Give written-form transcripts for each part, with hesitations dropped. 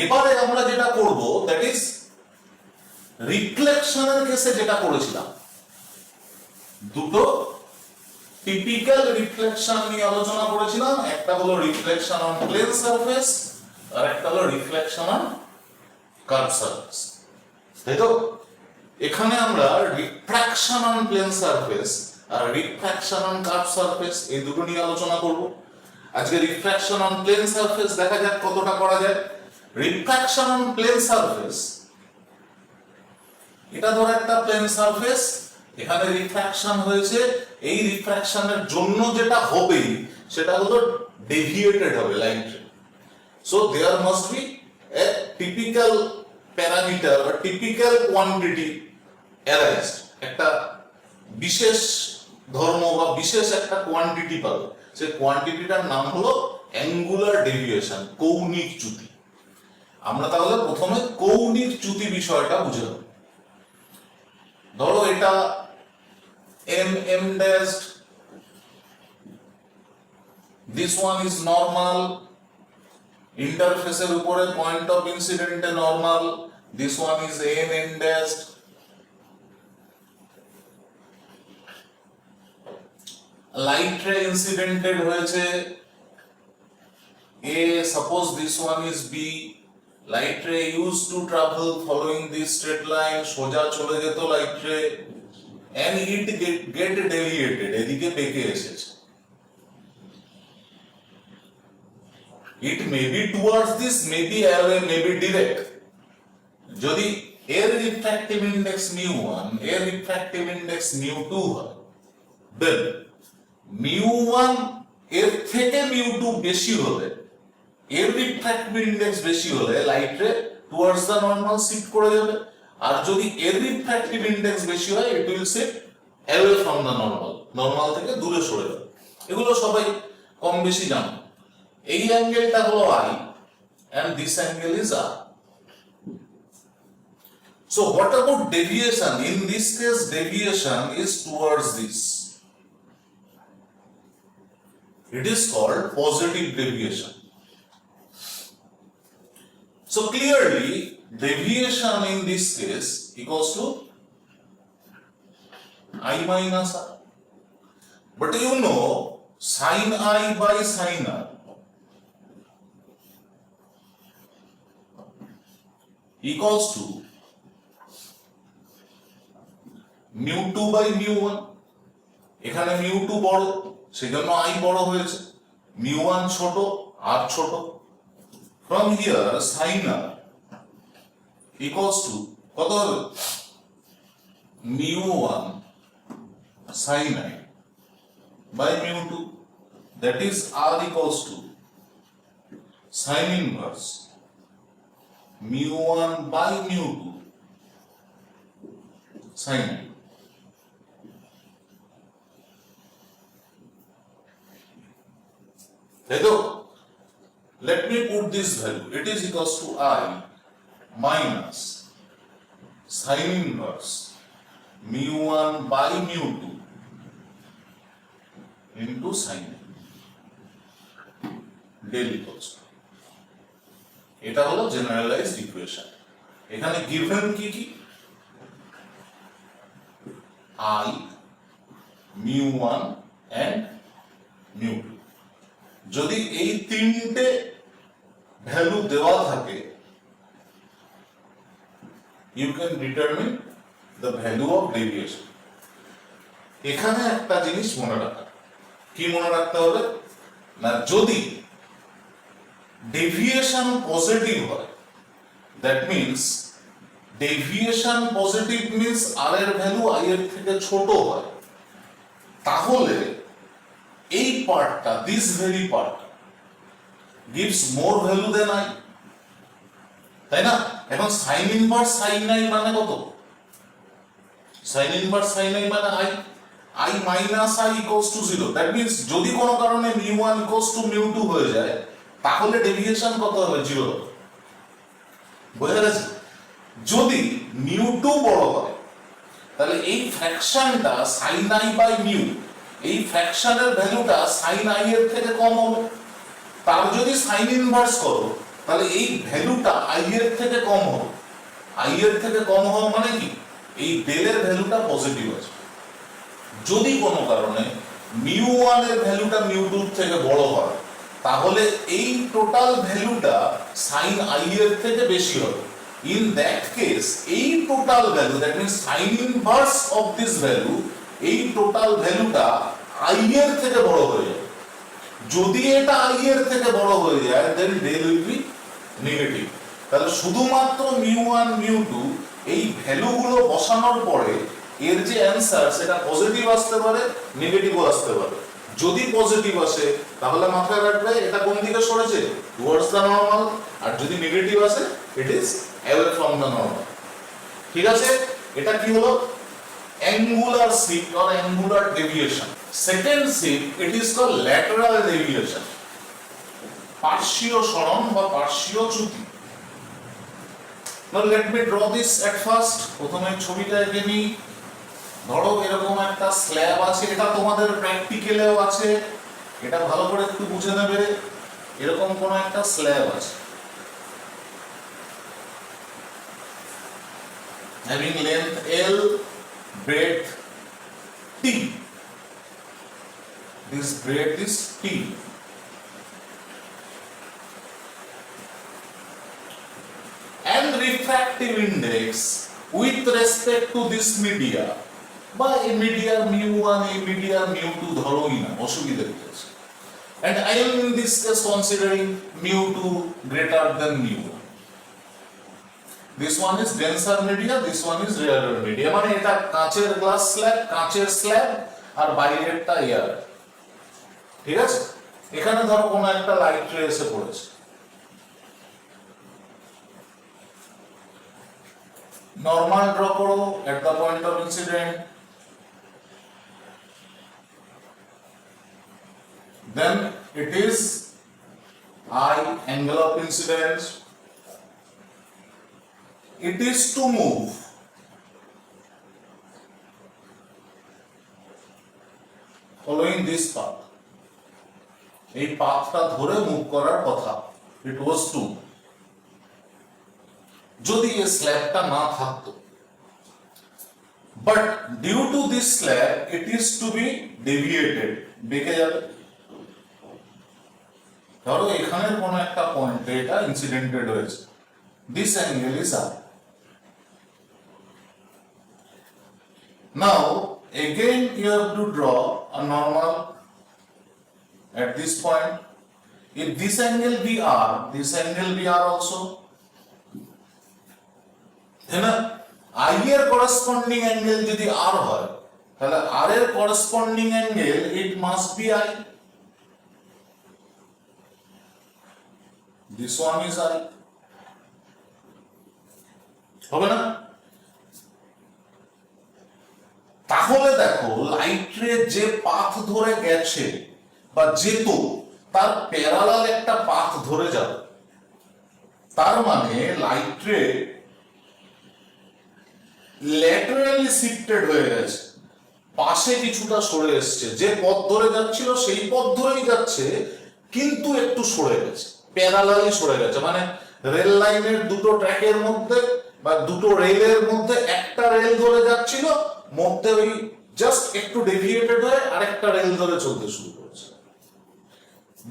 এবারে আমরা যেটা করব দ্যাট ইজ রিফ্লেকশনের কেসে যেটা করেছিলাম, দুটো টিপিক্যাল রিফ্লেকশন নিয়ে আলোচনা করেছিলাম। একটা হলো রিফ্লেকশন অন প্লেন সারফেস আর একটা হলো রিফ্লেকশন অন কার্ভ সারফেস, তাই তো? এখানে আমরা রিফ্র্যাকশন অন প্লেন সারফেস আর রিফ্র্যাকশন অন কার্ভ সারফেস এই দুটো নিয়ে আলোচনা করব। আজকে রিফ্র্যাকশন অন প্লেন সারফেস দেখা যাক কতটা করা যায়। রিফ্র্যাকশন অন প্লেন সারফেস, এটা ধরো একটা প্লেন সারফেস, এখানে রিফ্র্যাকশন হয়েছে, এই রিফ্র্যাকশনের জন্য যেটা হবে সেটা হলো ডেভিয়েটেড হবে light ray. So there must be a typical parameter বা টিপিক্যাল কোয়ান্টিটি অ্যারাইজড, একটা বিশেষ ধর্ম বা বিশেষ একটা কোয়ান্টিটি পাবে, সেই কোয়ান্টিটিটার নাম হলো অ্যাঙ্গুলার ডেভিয়েশন, কৌণিক চ্যুতি। আমরা তাহলে প্রথমে কৌণিক চ্যুতি বিষয়টা বুঝে নেব। ধরো এটা m dashed, this one is normal, ইন্টারফেসের উপরে পয়েন্ট অফ ইনসিডেন্টে normal, this one is n dashed, light ray incidented হয়েছে a, suppose this one is b, light ray used to travel following this straight line, সোজা চলে যেত light রে, and it get deviated, এদিকে বেঁকে এসেছে। It may be towards this, maybe away, maybe direct. যদি এর রিফ্র্যাক্টিভ ইনডেক্স mu1 এর রিফ্র্যাক্টিভ ইনডেক্স mu2 হয়, then mu1 এর থেকে mu2 বেশি হলে, এর রিফ্র্যাক্টিভ ইনডেক্স বেশি হলে লাইট রে টুয়ার্ডস দা নরমাল শিফট করে যাবে, আর যদি এর রিফ্র্যাক্টিভ ইনডেক্স বেশি হয় it will shift away from the normal, normal থেকে দূরে সরে যাবে। এগুলো সবাই কম বেশি জানো। এই অ্যাঙ্গেলটা হলো I and this angle is R. So what about deviation? In this case deviation is towards this. It is called positive deviation. So clearly deviation in this case equals to I minus R. But you know sin I by sin R equals to mu2 by mu1. এখানে mu2 বড়, সেজন্য I বড় হয়েছে, mu1 ছোট, R ছোট। From here sin R equals to কত হবে? mu1 sin I by mu2, that is R equals to sin inverse mu1 by mu2 sin I. দেখো, let me put this value, it is equals to I minus sin inverse mu1 by mu2 into sin I del equals to, এটা হলো generalised equation. এখানে given কি কি? I, mu1 and mu2। যদি এই তিনটে value দেওয়া থাকে, you can determine the value of deviation. এখানে একটা জিনিস মনে রাখা, কি মনে রাখতে হবে না, যদি ডেভিয়েশন পজিটিভ হয়, that means deviation positive means আর এর ভ্যালু আই এর থেকে ছোট হয়, তাহলে এই পার্টটা, this very part gives more value than I, তাই না? এখন sin inverse sin I মানে কত? sin inverse sin I মানে I minus I equals to 0, that means যদি কোনো কারণে mu1 equals to mu2 হয়ে যায়, তাহলে ডেভিয়েশন কত হবে? 0 হবে। বুঝা গেছে? যদি mu2 বড় হয়, তাহলে এই ফ্র্যাকশনটা sin I by mu, এই ফ্র্যাকশনের ভ্যালুটা sin I এর থেকে কম হবে। তার যদি সাইন ইনভার্স করো, তাহলে এই ভ্যালুটা আই এর থেকে কম হবে। আই এর থেকে কম হওয়া মানে কি, এই ডেলের ভ্যালুটা পজিটিভ আছে। যদি কোনো কারণে মিউ ওয়ান এর ভ্যালুটা মিউ টু থেকে বড় হয়, তাহলে এই টোটাল ভ্যালুটা সাইন আই এর থেকে বেশি হবে। ইন দ্যাট কেস এই total value, that means sign inverse of this value, এই টোটাল ভ্যালুটা আই এর থেকে বড় হয়ে যাবে। যদি এটা আই এর থেকে বড় হয়ে যায়, দেন ডেল উইল বি নেগেটিভ। তাহলে শুধুমাত্র মিউ ওয়ান মিউ টু এই ভ্যালুগুলো বসানোর পরে এর যে অ্যান্সার সেটা পজিটিভ আসতে পারে, নেগেটিভও আসতে পারে। যদি পজিটিভ আসে তাহলে মাথায় রাখবে এটা কোন দিকে সরেছে, টুয়ার্ডস দ্য নরমাল, আর যদি নেগেটিভ আসে it is away from the normal. ঠিক আছে, এটা কি হলো angular shift or angular deviation. Second shift, it is called lateral deviation, পার্শ্বীয় সরণ বা পার্শ্বীয় চ্যুতি। Now let me draw this at first. প্রথমে ছবিটা এঁকে নিই। ধরো এরকম একটা স্ল্যাব আছে, এটা তোমাদের প্র্যাকটিক্যালেও আছে, এটা ভালো করে একটু বুঝে নেবে। এরকম কোন একটা স্ল্যাব আছে, having length L, breadth T. This breadth is T. And refractive index with respect to this media, বা এই মিডিয়ার মিউ ওয়ান, এই মিডিয়ার মিউ টু ধরোই না, অসুবিধা কি আছে। And I am in this case considering mu two greater than mu one. This one is denser media, this one is rarer media. মানে এটা কাঁচের গ্লাস স্ল্যাব, কাঁচের স্ল্যাব, আর বাইরেরটা এয়ার। ঠিক আছে, এখানে ধরো কোনো একটা লাইট রে এসে পড়েছে, নরমাল ড্র করো at the point of incident, then it is I, angle of incidence. It is to move following this path. এই পাথটা ধরে মুভ করার কথা, it was to, যদি এই স্ল্যাবটা না থাকতো। But due to this slab, it is to be deviated, বেঁকে যাবে। ধরো এখানের কোন একটা পয়েন্টে এটা ইনসিডেন্টেড হয়েছে, this angle is R. Now again you have to draw a normal at this point. If this angle be R, this angle be R also. Then I এর corresponding angle যদি R হয়, তাহলে R এর corresponding angle it must be I. This one is I. হবে না? তাহলে দেখো light রে যে পাথ ধরে গেছে বা যেত, তার প্যারালাল একটা পাথ ধরে যাবে। তার মানে লাইট রে ল্যাটারালি শিফটেড হয়ে গেছে, পাশে কিছুটা সরে এসছে। যে পথ ধরে যাচ্ছিল সেই পথ ধরেই যাচ্ছে, কিন্তু একটু সরে গেছে, প্যারালালি সরে গেছে। মানে রেল লাইনের দুটো ট্র্যাকের মধ্যে বা দুটো রেলের মধ্যে একটা রেল ধরে যাচ্ছিল, মধ্যে ওই জাস্ট একটু ডেভিয়েটেড হয়ে আরেকটা রেল ধরে চলতে শুরু করেছে।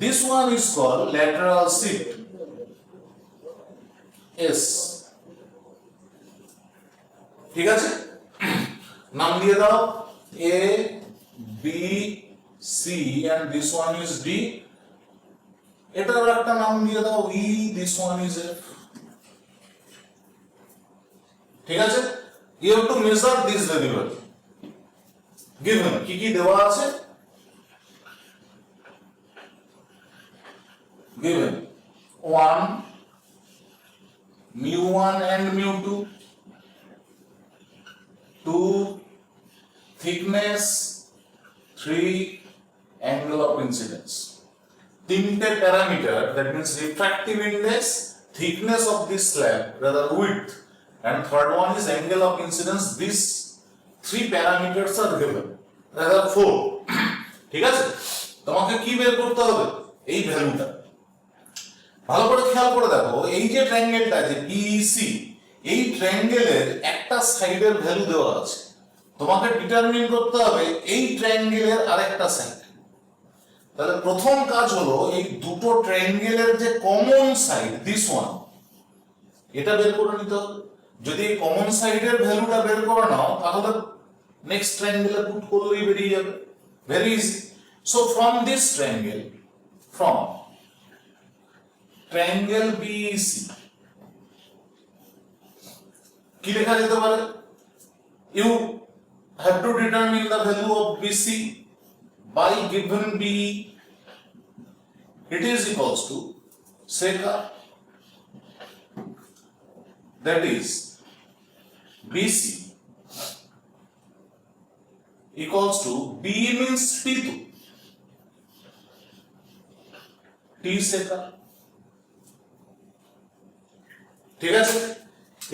This one is called lateral shift, S. ঠিক আছে, নাম দিয়ে দাও A B C and this one is D. এটার একটা নাম দিয়ে দাও E, this one is F. ঠিক আছে, you have to measure this variable given কি কি দেওয়া আছে, given 1 mu1 and mu2, 2 thickness, 3 angle of incidence. তিনটে parameter, that means refractive index, thickness of this slab, rather width, and third one is angle of incidence. These three parameters are given, rather 4. ঠিক আছে, তোমাকে কি বের করতে হবে, এই ভ্যালুটা। ভালো করে খেয়াল করে দেখো, এই যে ট্রায়াঙ্গেলটা আছে পিইসি, এই ট্রায়াঙ্গেলের একটা সাইডের ভ্যালু দেওয়া আছে, তোমাকে ডিটারমিন করতে হবে এই ট্রায়াঙ্গেলের আরেকটা সাইড। তাহলে প্রথম কাজ হলো এই দুটো ট্রায়াঙ্গেলের যে কমন সাইড, দিস ওয়ান, এটা বের করে নিতে হবে। যদি এই কমন সাইডের ভ্যালুটা বের করে নাও তাহলে নেক্সট ট্রায়াঙ্গেলে পুট করলেই বেরিয়ে যাবে, very easy. So from this triangle, from triangle BEC কি লেখা যেতে পারে? You have to determine the value of BC by given BE. It is equals to sec r, that is BC equals to BE means T2, T sec r। ঠিক আছে,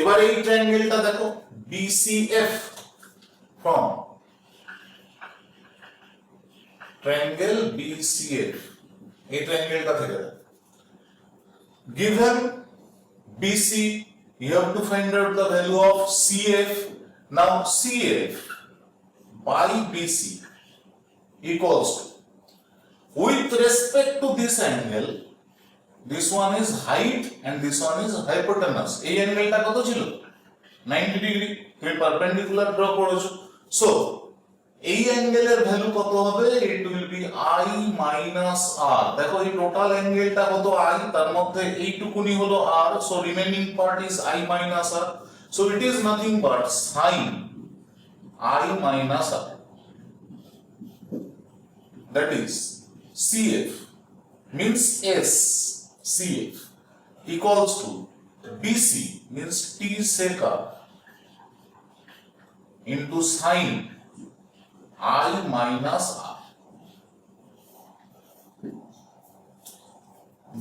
এবার এই ট্রায়াঙ্গেলটা দেখো BCF, from triangle BCF, এই ট্রায়াঙ্গেলটা থেকে given BC you have to find out the value of CF. Now CF by BC equals to, with respect to this angle, this one is height and this one is hypotenuse। এই অ্যাঙ্গেলটা কত ছিল? 90 degree. তুমি perpendicular draw করেছো, so এই অ্যাঙ্গেলের value কত হবে? It will B I minus R। দেখো এই টোটাল অ্যাঙ্গেলটা কত? I, তার মধ্যে এইটুকুনি হলো R, so remaining part is I minus R, so it is nothing but sin I minus R, that is CF means S, CF equals to BC means T sec R into sin I minus R,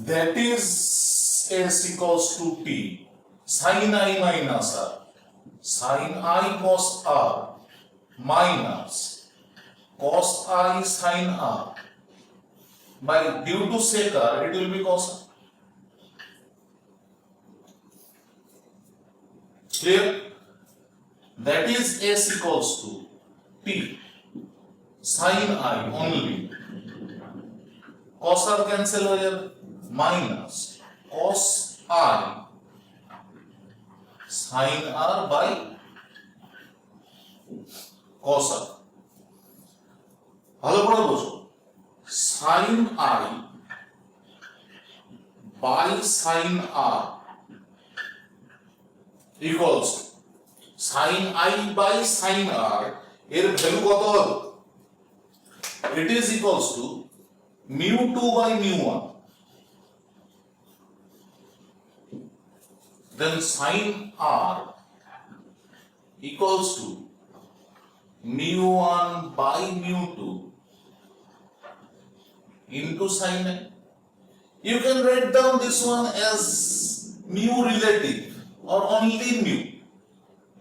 that is S equals to T sin I minus R, sin I cos R minus cos I sin R, by due to sec R it will be cos R। Clear? That is S equals to T sin I only, cos R cancel हो जाए, minus cos I sin R by cos R। ভালো করে বোঝো, sin I by sin R equals to sin I by sin R এর value কত হবে? It is equals to mu2 by mu1, then sin R equals to mu1 by mu2 into sin A. You can write down this one as mu relative or only mu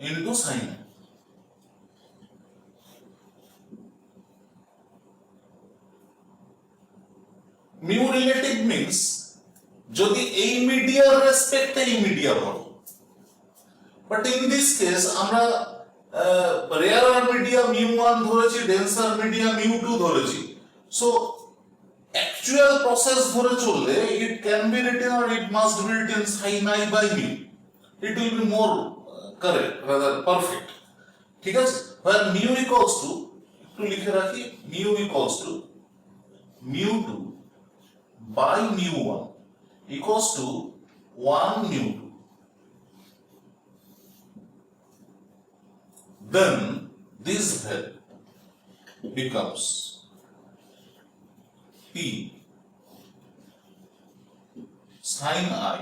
into sin A। mu relative means যদি এই মিডিয়ার রেসপেক্টে এই media বলো, but in this case আমরা রেয়ারার media mu1 ধরেছি, ডেন্সার media mu2 ধরেছি, so actual process ধরে চললে it can be written or it must be written sin I by mu, it will be more correct, rather perfect। ঠিক আছে, where mu equals to, একটু লিখে রাখি, mu equals to mu2 by mu1 equals to 1 mu2, then this value becomes P sin I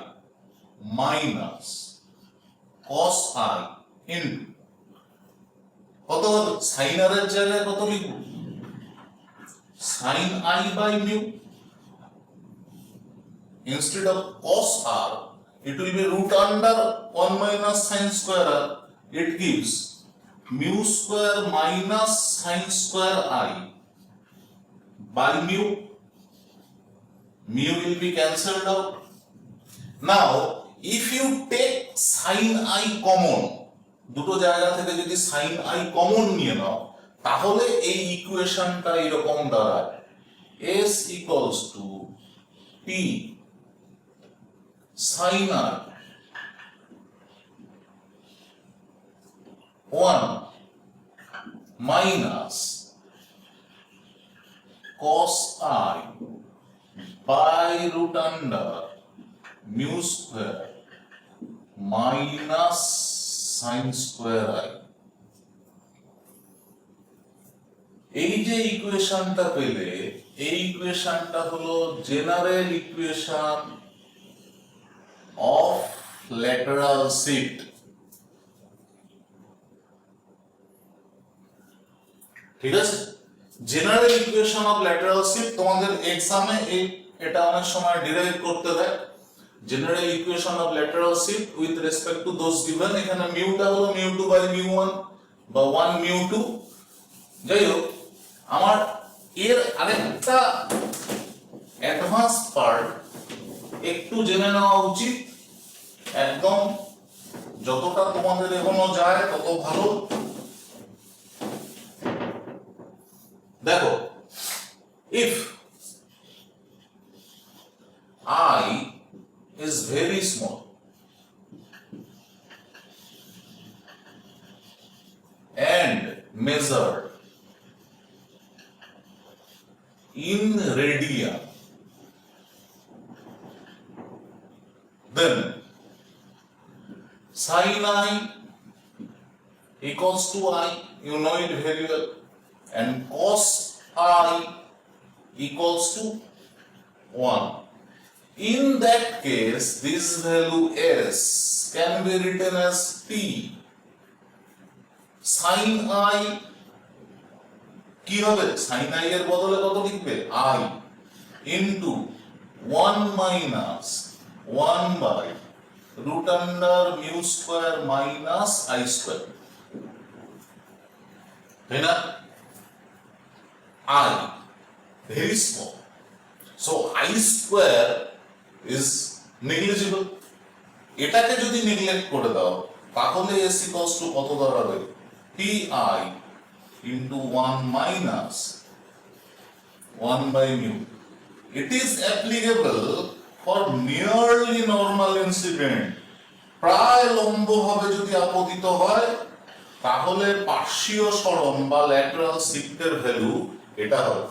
minus cos I into কত হবে? sin R এর জায়গায় কত লিখব? sin I by mu, instead of cos R it will be root under 1 minus sin square R, it gives mu square minus sin square I by mu, mu will be cancelled out, now if you take sine i common, দুটো জায়গা থেকে যদি sign i common নিয়ে নাও, তাহলে এই ইকুয়েশনটা এরকম দাঁড়ায়, s equals to t sine i 1 minus cos I by root under mu square minus sin square I। এই যে ইকুয়েশনটা পেলে, এই ইকুয়েশনটা হলো general equation of lateral shift. ঠিক আছে, general equation of lateral shift তোমাদের এক্সামে এটা অনেক সময় ডিরাইভ করতে দেয়। General equation of lateral shift with respect to those given, এখানে মিউটা হলো mu2 বাই mu1 বা 1 mu2। যাই হোক, আমার এর আরেকটা অ্যাডভান্স পার্ট একটু জেনে নেওয়া উচিত, একদম যতটা তোমাদের এগোনো যায় তত ভালো। দেখো, if I is very small and measured in radian, then sin I equals to I, you know it very well, and cos I equals to 1. In that case, this value s can be written as t sin I, কি হবে sin I এর বদলে কত লিখবে I into 1 minus 1 by root under mu square minus I square, তাই না? I very small, so I square is negligible। এটাকে যদি নেগলেক্ট করে দাও তাহলে s equals to কত দাঁড়াবে, pi into 1 minus 1 by mu। It is applicable for nearly normal incident, প্রায় লম্ব ভাবে যদি আপতিত হয় তাহলে পার্শ্বীয় সরণ বা ল্যাটারাল শিফটের ভ্যালু এটা হবে।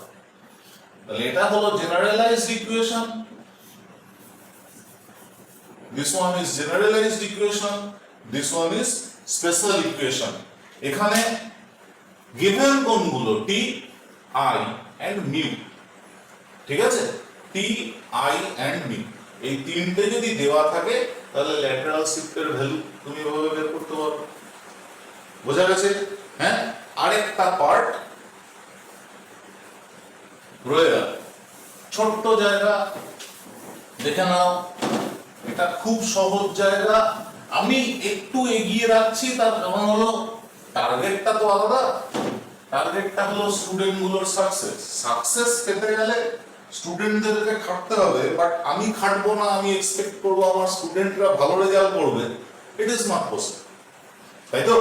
তাহলে এটা হলো generalised equation, this one is generalized equation, this one is special equation। এখানে given কোনগুলো t I and mu, ঠিক আছে, t I and mu এই তিনটে যদি দেওয়া থাকে তাহলে ল্যাটারাল শিফটের ভ্যালু তুমি এভাবে বের করতে পারবে। বোঝা গেছে? হ্যাঁ, আরেকটা পার্ট রয়ে গেল, ছোট্ট জায়গা দেখে নাও, এটা খুব সহজ জায়গা। আমি একটু এগিয়ে রাখছি, তার কারণ হলো টার্গেটটা তো আলাদা। টার্গেটটা হলো স্টুডেন্ট গুলোর সাকসেস পেতে গেলে স্টুডেন্টদেরকে খাটতে হবে, বাট আমি খাটবো না, আমি এক্সপেক্ট করবো আমার স্টুডেন্টরা ভালো রেজাল্ট করবে, ইট ইজ নট পসিবল, তাই তো?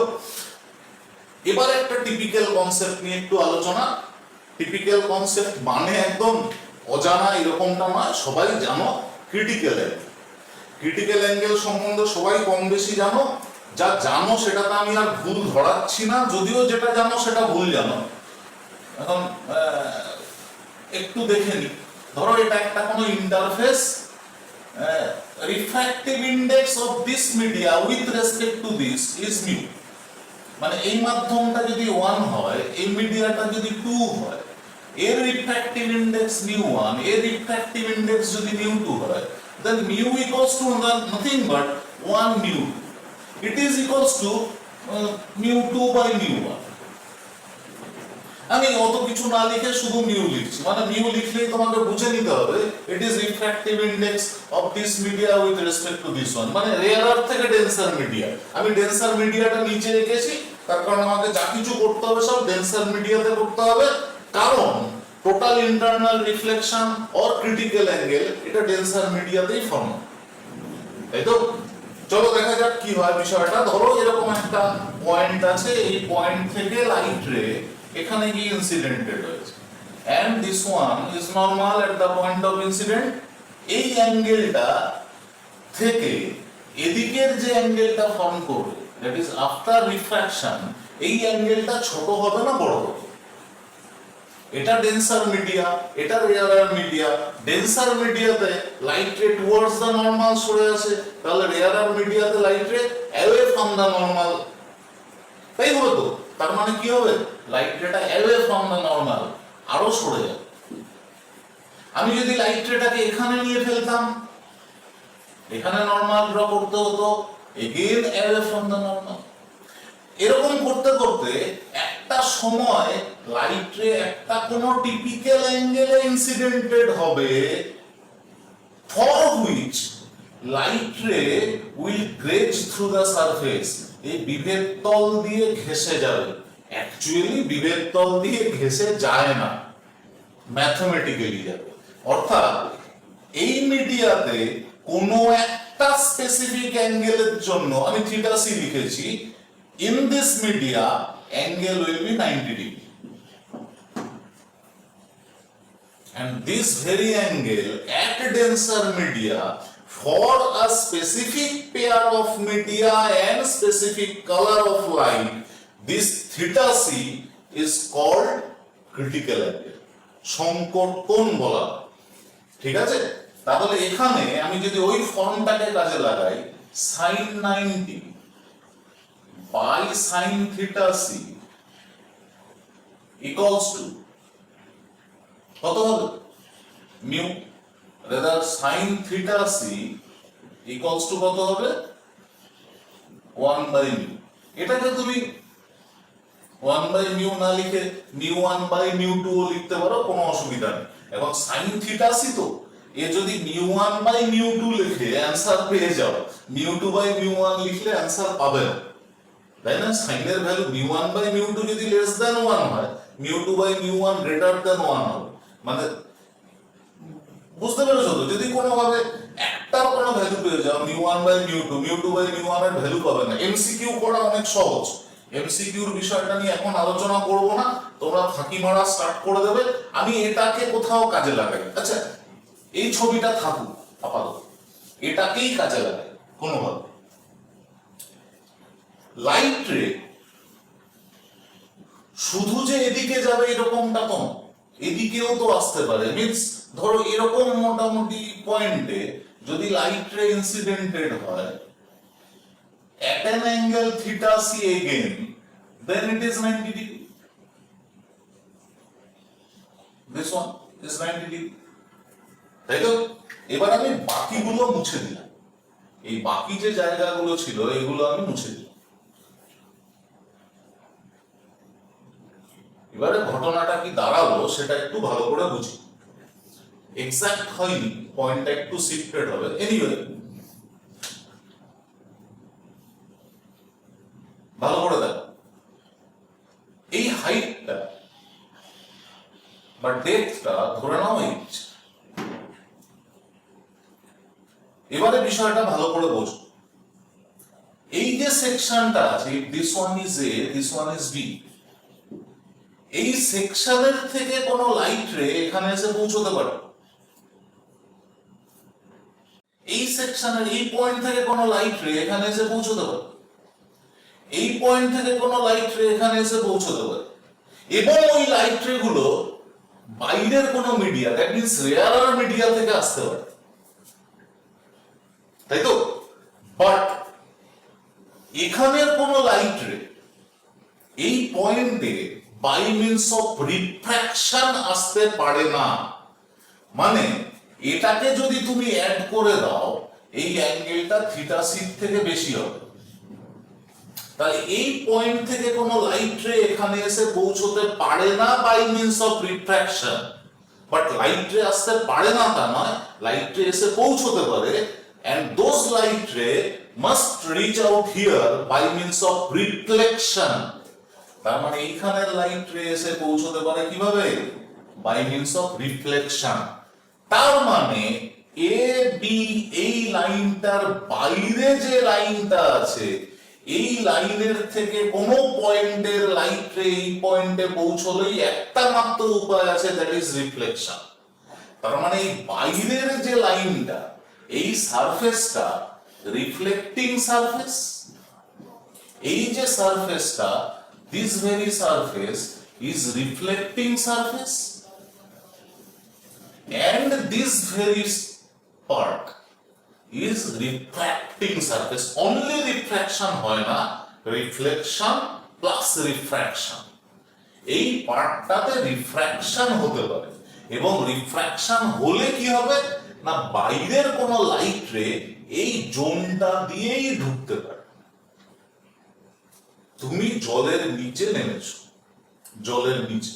এবার একটা টিপিক্যাল কনসেপ্ট নিয়ে একটু আলোচনা। টিপিক্যাল কনসেপ্ট মানে একদম অজানা এরকমটা নয়, সবাই জানো ক্রিটিক্যাল অ্যাঙ্গেল। ক্রিটিক্যাল অ্যাঙ্গেল সম্বন্ধে সবাই কম বেশি জানো, যা জানো সেটাতে আমি আর ভুল ধরাচ্ছি না, যদিও যেটা জানো সেটা ভুল জানো। এখন একটু দেখে নি, ধরো এটা একটা কোনো interface, refractive index of this media with respect to this is mu. মানে এই মাধ্যমটা যদি 1 হয়, এই মিডিয়াটা যদি 2 হয়, এর রিফ্র্যাক্টিভ ইন্ডেক্স mu1, এর রিফ্র্যাক্টিভ ইন্ডেক্স যদি mu2 হয়, then mu equals to nothing but 1 mu। It is equals to mu2 by mu1। আমি অত কিছু না লিখে শুধু মিউ লিখছি, মানে মিউ লিখলেই তোমাকে বুঝে নিতে হবে it is refractive index of this media with respect to this one, মানে রেয়ারার থেকে ডেন্সার মিডিয়া। আমি ডেন্সার মিডিয়াটা নিচে রেখেছি, তার কারণ আমাকে যা কিছু করতে হবে সব ডেন্সার মিডিয়াতে করতে হবে, কারণ total internal reflection or critical angle এটা ডেন্সার মিডিয়াতেই ফর্ম। তাই তো? চলো দেখা যাক কি হয় বিষয়টা। ধরো এরকম একটা পয়েন্ট আছে, এই পয়েন্ট থেকে লাইট রে এখানে গিয়ে ইনসিডেন্টেড হয়েছে, and this one is normal at the point of incident। এই অ্যাঙ্গেলটা থেকে এদিকের যে অ্যাঙ্গেলটা ফর্ম করবে, দ্যাট ইজ আফটার রিফ্র্যাকশন, এই অ্যাঙ্গেলটা ছোট হবে না বড় হবে? এটা ডেন্সার মিডিয়া, এটা রেয়ারার মিডিয়া। ডেন্সার মিডিয়াতে লাইট রে টুয়ার্ডস দ্য নরমাল সরে আসে, তাহলে রেয়ারার মিডিয়াতে লাইট রে অ্যাওয়ে ফ্রম দ্য নরমাল, তাই হবে তো? তার মানে কি হবে? লাইট রেটা অ্যাওয়ে ফ্রম দ্য নরমাল, আরো সরে যাবে। আমি যদি লাইট রেটাকে এখানে নিয়ে ফেলতাম, এখানে নরমাল ড্র করতে হতো, again away from the normal. এরকম করতে করতে একটা সময় লাইট রে একটা কোনো টিপিক্যাল অ্যাঙ্গেলে ইনসিডেন্টেড হবে, ফর হুইচ লাইট রে will grace through the surface. এই বিভেদ তল দিয়ে ঘেঁষে যাবে। অ্যাকচুয়ালি বিভেদ তল দিয়ে ঘেঁষে যায় না, ম্যাথমেটিক্যালি যাবে। অর্থাৎ এই মিডিয়াতে কোনো একটা স্পেসিফিক অ্যাঙ্গেলের জন্য আমি থিটা সি লিখেছি, in this media angle will be 90 degree, and this very angle at denser media for a specific pair of media and specific color of light, this theta c is called critical angle, সংকট কোণ বলা হয়। ঠিক আছে? তাহলে এখানে আমি যদি ওই ফর্মটাকে কাজে লাগাই, sin 90 by sin theta c equals to কত হবে? mu, rather sin theta c equals to কত হবে? 1 by mu। এটাকে তুমি 1 by mu না লিখে mu 1 by mu 2 ও লিখতে পারো, কোনো অসুবিধা নেই। এখন sin theta c তো এ যদি mu 1 by mu 2 লিখে অ্যানসার পেয়ে যাও, mu 2 by mu 1 লিখলে অ্যানসার পাবে না, তাই না? সাইনের ভ্যালু mu1 by mu2 যদি লেস দ্যান 1 হয়, mu2 by mu1 greater than 1 হবে। মানে বুঝতে পেরেছো তো? যদি কোনো ভাবে একটার কোনো ভ্যালু পেয়ে যাও, mu1 by mu2 by mu1 এর ভ্যালু পাবে না। এমসিকিউ করা অনেক সহজ, এমসিকিউর বিষয়টা নিয়ে এখন আলোচনা করব না, তোমরা ফাঁকি মারা স্টার্ট করে দেবে। আমি এটাকে কোথাও কাজে লাগাই। আচ্ছা, এই ছবিটা থাকুক আপাতত, এটাকেই কাজে লাগাই কোনোভাবে। লাইট রে শুধু যে এদিকে যাবে এরকমটা তো, এদিকেও তো আসতে পারে। মিন্স ধরো এরকম মোটামুটি পয়েন্টে যদি লাইট রে ইনসিডেন্টেড হয় at an angle theta c again, then it is 90 degree. This one is 90 degree, তাই তো? এবার আমি বাকিগুলো মুছে দিলাম, এই বাকি যে জায়গাগুলো ছিল এগুলো আমি মুছে দিলাম। এবারে ঘটনাটা কি দাঁড়ালো সেটা একটু ভালো করে বুঝি। এক্সাক্ট হয়নি, পয়েন্টটা একটু শিফটেড হবে। এনিওয়ে ভালো করে দেখো, এই হাইটটা বা ডেপথটা ধরে নাও এইচ। এবারে বিষয়টা ভালো করে বোঝো। এই যে সেকশনটা আছে, this one is A, this one is B, এই সেকশনের থেকে কোনো লাইট রে এখানে এসে পৌঁছতে পারে? এই সেকশনের এই পয়েন্ট থেকে কোনো লাইট রে এখানে এসে পৌঁছতে পারে? এই পয়েন্ট থেকে কোনো লাইট রে এখানে এসে পৌঁছতে পারে? এবং ওই লাইট রে গুলো বাইরের কোনো মিডিয়া, দ্যাট মিন্স রেয়ারার মিডিয়া থেকে আসতে পারে, তাই তো? বাট এখানের কোনো লাইট রে এই পয়েন্টে বাই মিনস অফ রিফ্র্যাকশন আসতে পারে না। মানে এটাকে যদি তুমি অ্যাড করে দাও, এই অ্যাঙ্গেলটা থিটা সি থেকে বেশি হবে। তাহলে এই পয়েন্ট থেকে কোনো লাইট রে এখানে এসে পৌঁছতে পারে না by means of refraction. But light ray আসতে পারে না তা নয়, লাইট রে এসে পৌঁছতে পারে, and those light ray must reach out here by means of reflection। তার মানে এইখানের লাইট রে এসে পৌঁছতে পারে কিভাবে? By means of reflection. তার মানে এ বি এই লাইনটার বাইরে যে লাইনটা আছে এই লাইনের থেকে কোন পয়েন্টের লাইট রে এই পয়েন্টে পৌঁছলেই একটা মাত্র উপায় আছে, দ্যাট ইজ রিফ্লেকশন। তার মানে এই বাইরের যে লাইনটা এই সারফেসটা রিফ্লেক্টিং সারফেস। এই যে সারফেসটা, this very surface is reflecting surface, and this very part is refracting surface. Only refraction হয় না, reflection plus refraction। এই পার্টটাতে রিফ্র্যাকশন হতে পারে, এবং রিফ্র্যাকশন হলে কি হবে না, বাইরের কোন লাইট রে এই জোনটা দিয়েই ঢুকতে পারে। তুমি জলের নিচে নেমেছো, জলের নিচে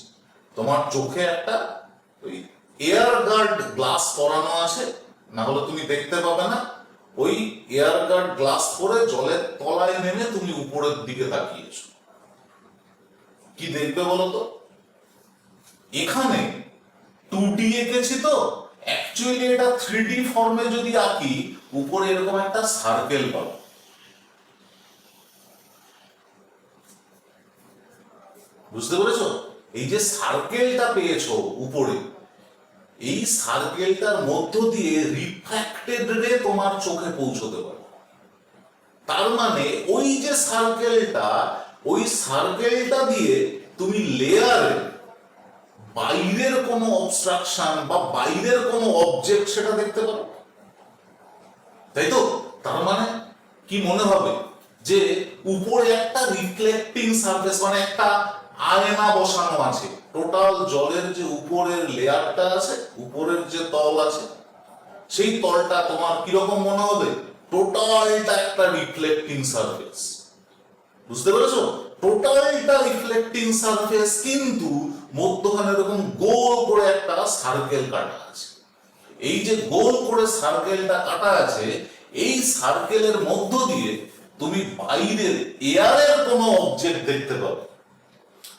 তোমার চোখে একটা ওই এয়ার গার্ড গ্লাস পরানো আছে, না হলে তুমি দেখতে পাবে না। ওই এয়ার গার্ড গ্লাস পরে জলের তলায় নেমে তুমি উপরের দিকে তাকিয়েছো, কি দেখবে বলো তো? এখানে 2D এঁকেছি তো, অ্যাকচুয়ালি এটা 3D ফর্মে যদি আঁকি, উপরে এরকম একটা সার্কেল পাবো। বুঝতে পেরেছো? এই যে সার্কেলটা পেয়েছো উপরে, এই সার্কেলটার মধ্য দিয়ে রিফ্র্যাক্টেড রে তোমার চোখে পৌঁছতে পারে। তার মানে ওই যে সার্কেলটা, ওই সার্কেলটা দিয়ে তুমি লেয়ারে বাইরের কোনো অবস্ট্রাকশন বা বাইরের কোনো অবজেক্ট সেটা দেখতে পারো, তাই তো? তার মানে কি মনে হবে যে উপরে একটা রিফ্লেক্টিং সারফেস, মানে একটা আয়না বসানো আছে। টোটাল জলের যে উপরের লেয়ারটা আছে, উপরের যে তল আছে, সেই তলটা তোমার কিরকম মনে হবে? টোটালটা একটা রিফ্লেক্টিং সারফেস। বুঝতে পেরেছো? টোটালটা রিফ্লেক্টিং সারফেস, কিন্তু মধ্যখানে এরকম গোল করে একটা সার্কেল কাটা আছে। এই যে গোল করে সার্কেলটা কাটা আছে, এই সার্কেলের মধ্য দিয়ে তুমি বাইরের এয়ারের কোনো অবজেক্ট দেখতে পাবে।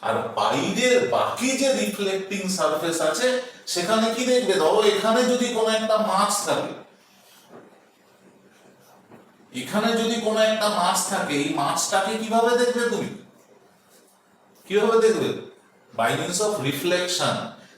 আর বাইরের বাকি যে রিফ্লেক্টিং সারফেস আছে সেখানে কি দেখবে? ধরো এখানে যদি কোনো একটা মাছ থাকে, এখানে যদি কোনো একটা মাছ থাকে, এই মাছটাকে কিভাবে দেখবে তুমি? কিভাবে দেখবে? By means of reflection.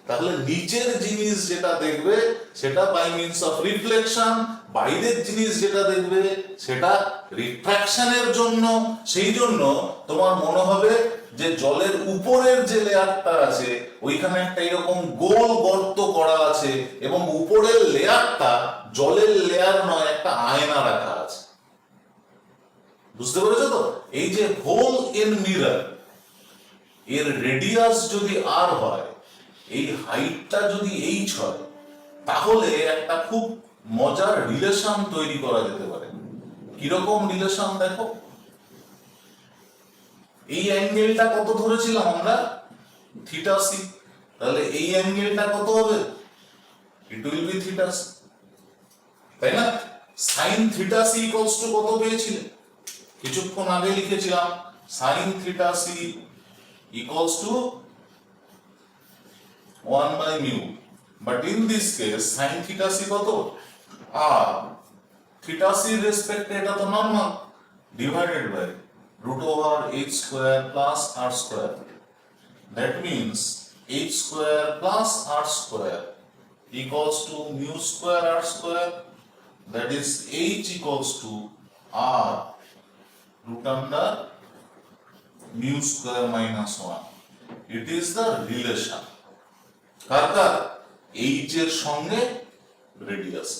তাহলে নিচের জিনিস যেটা দেখবে সেটা বাই মিনস অফ রিফ্লেকশন, বাইরের জিনিস যেটা দেখবে সেটা রিফ্র্যাকশনের জন্য। সেই জন্য তোমার মনে হবে যে জলের উপরের যে লেয়ারটা আছে ওইখানে একটা এরকম গোল গর্ত করা আছে, এবং উপরের লেয়ারটা জলের লেয়ার নয়, একটা আয়না রাখা আছে। বুঝতে পেরেছো তো? এই যে হোল ইন মিরর, এর রেডিয়াস যদি আর হয়, এই হাইটটা যদি এইচ হয়, তাহলে একটা খুব মজার রিলেশন তৈরি করা যেতে পারে। কিরকম রিলেশন দেখো, এই অ্যাঙ্গেলটা কত ধরেছিলাম আমরা? Theta C. তাহলে এই অ্যাঙ্গেলটা কত হবে? It will be theta C, তাই না? Sine theta C equals to কত পেয়েছিলে? কিছুক্ষণ আগে লিখেছিলাম সাইন থিটা সি equals to 1 by mu, but in this case sin theta c কত? r theta c respect এটা তো normal, divided by root over h square plus r square, that means h square plus r square equals to mu square r square, that is h equals to r root under mu square minus 1. It is the relation car? h এর সঙ্গে radius.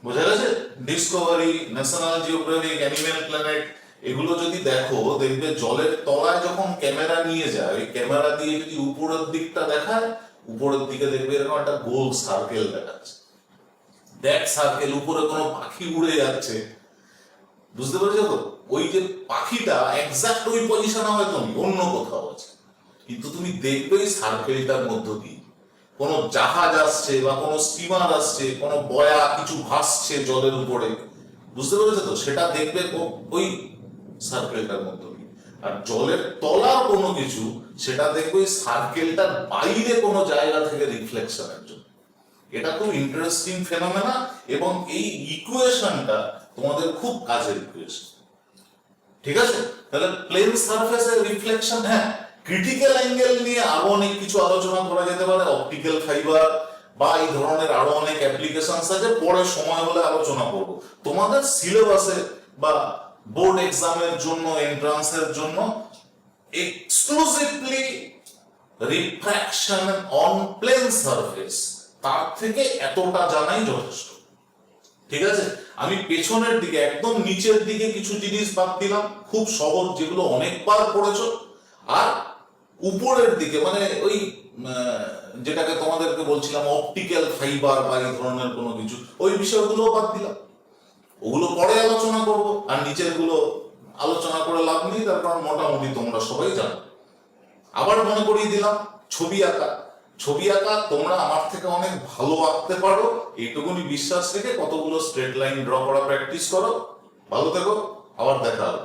বোঝা গেছে? Discovery, national geographic, animal planet, এগুলো যদি দেখো, দেখবে জলের তলায় যখন ক্যামেরা নিয়ে যায়, ক্যামেরা দিয়ে যদি উপরের দিকটা দেখায়, উপরের দিকে দেখবে এরকম একটা গোল সার্কেল দেখাচ্ছে। দ্যাট সার্কেল, উপরে কোনো পাখি উড়ে যাচ্ছে। বুঝতে পেরেছো তো? ওই যে পাখিটা এক্সাক্ট ওই পজিশনে হয়তো অন্য কোথাও আছে, কিন্তু তুমি দেখবে এই সার্কেলটার মধ্য দিয়ে কোনো জাহাজ আসছে বা কোনো স্টিমার আসছে, কোনো বয়া কিছু ভাসছে জলের উপরে। বুঝতে পেরেছো তো? সেটা দেখবে ওই সার্কেলটার মধ্য দিয়ে। আর জলের তলার কোনো কিছু সেটা দেখবে ওই সার্কেলটার বাইরে কোনো জায়গা থেকে রিফ্লেকশনের জন্য। এটা খুব ইন্টারেস্টিং ফেনোমেনা এবং এই ইকুয়েশনটা তোমাদের খুব কাজের ইকুয়েশন। ঠিক আছে, তাহলে প্লেন সারফেসের রিফ্লেকশন, হ্যাঁ ক্রিটিক্যাল অ্যাঙ্গেল নিয়ে আরো অনেক কিছু আলোচনা করা যেতে পারে, অপটিক্যাল ফাইবার বা এই ধরনের আরো অনেক অ্যাপ্লিকেশনস আছে, পরে সময় হলে আলোচনা করব। তোমাদের সিলেবাসে বা বোর্ড এক্সামের জন্য, এন্ট্রান্সের জন্য exclusively refraction on plane surface, তার থেকে এতটা জানাই যথেষ্ট। ঠিক আছে, আমি পেছনের দিকে একদম নিচের দিকে কিছু জিনিস বাদ দিলাম, খুব সহজ, যেগুলো অনেকবার পড়েছো। আর উপরের দিকে মানে ওই যেটাকে তোমাদেরকে বলছিলাম অপটিক্যাল ফাইবার বা এই ধরনের কোনো কিছু, ওই বিষয়গুলো বাদ দিলাম, ওগুলো পরে আলোচনা করব। আর নিচের গুলো আলোচনা করে লাভ নেই, তার কারণ মোটামুটি তোমরা সবাই জানো। আবার মনে করিয়ে দিলাম ছবি আঁকা। ছবি আঁকা তোমরা আমার থেকে অনেক ভালো আঁকতে পারো, এইটুকুনি বিশ্বাস রেখে কতগুলো স্ট্রেট লাইন ড্র করা প্র্যাকটিস করো। ভালো থেকো, আবার দেখা হবে।